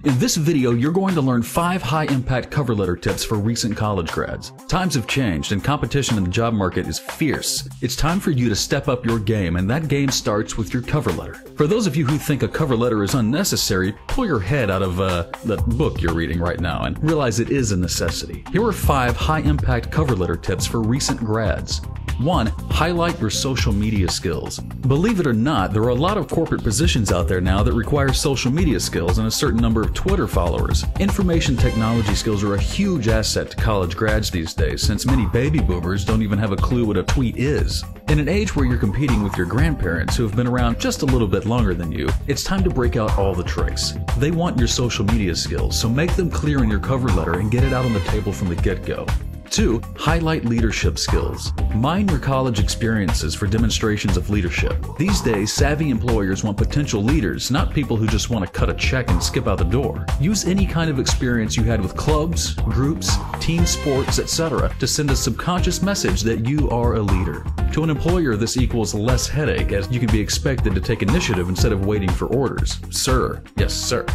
In this video, you're going to learn 5 high-impact cover letter tips for recent college grads. Times have changed and competition in the job market is fierce. It's time for you to step up your game, and that game starts with your cover letter. For those of you who think a cover letter is unnecessary, pull your head out of that book you're reading right now and realize it is a necessity. Here are 5 high-impact cover letter tips for recent grads. 1. Highlight your social media skills. Believe it or not, there are a lot of corporate positions out there now that require social media skills and a certain number of Twitter followers. Information technology skills are a huge asset to college grads these days, since many baby boomers don't even have a clue what a tweet is. In an age where you're competing with your grandparents who have been around just a little bit longer than you, it's time to break out all the tricks. They want your social media skills, so make them clear in your cover letter and get it out on the table from the get-go. 2. Highlight leadership skills. Mine your college experiences for demonstrations of leadership. These days, savvy employers want potential leaders, not people who just want to cut a check and skip out the door. Use any kind of experience you had with clubs, groups, team sports, etc. to send a subconscious message that you are a leader. To an employer, this equals less headache, as you can be expected to take initiative instead of waiting for orders. Sir. Yes, sir.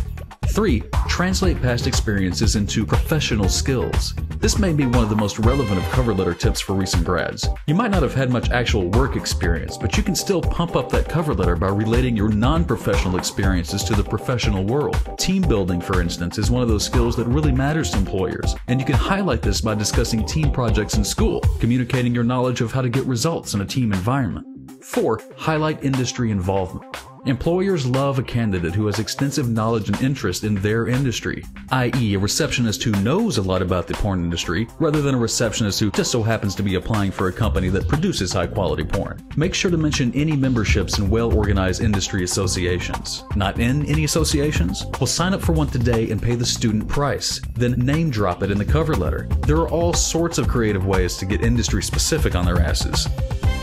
3. Translate past experiences into professional skills. This may be one of the most relevant of cover letter tips for recent grads. You might not have had much actual work experience, but you can still pump up that cover letter by relating your non-professional experiences to the professional world. Team building, for instance, is one of those skills that really matters to employers, and you can highlight this by discussing team projects in school, communicating your knowledge of how to get results in a team environment. 4. Highlight industry involvement. Employers love a candidate who has extensive knowledge and interest in their industry, i.e. a receptionist who knows a lot about the porn industry, rather than a receptionist who just so happens to be applying for a company that produces high-quality porn. Make sure to mention any memberships in well-organized industry associations. Not in any associations? Well, sign up for one today and pay the student price. Then name drop it in the cover letter. There are all sorts of creative ways to get industry-specific on their asses.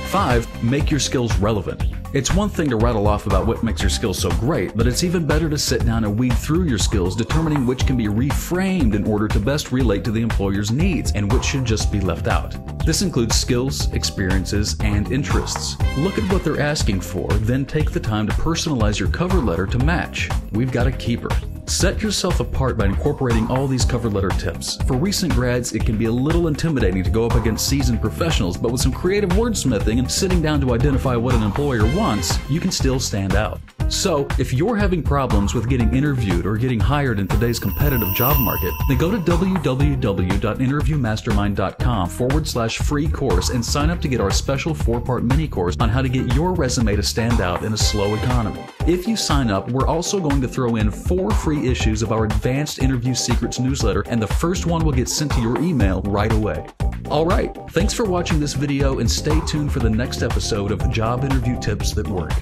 5. Make your skills relevant. It's one thing to rattle off about what makes your skills so great, but it's even better to sit down and weed through your skills, determining which can be reframed in order to best relate to the employer's needs and which should just be left out. This includes skills, experiences, and interests. Look at what they're asking for, then take the time to personalize your cover letter to match. We've got a keeper. Set yourself apart by incorporating all these cover letter tips. For recent grads, it can be a little intimidating to go up against seasoned professionals, but with some creative wordsmithing and sitting down to identify what an employer wants, you can still stand out. So, if you're having problems with getting interviewed or getting hired in today's competitive job market, then go to www.interviewmastermind.com/free course and sign up to get our special 4-part mini course on how to get your resume to stand out in a slow economy. If you sign up, we're also going to throw in 4 free issues of our Advanced Interview Secrets newsletter, and the first one will get sent to your email right away. Alright, thanks for watching this video and stay tuned for the next episode of Job Interview Tips That Work.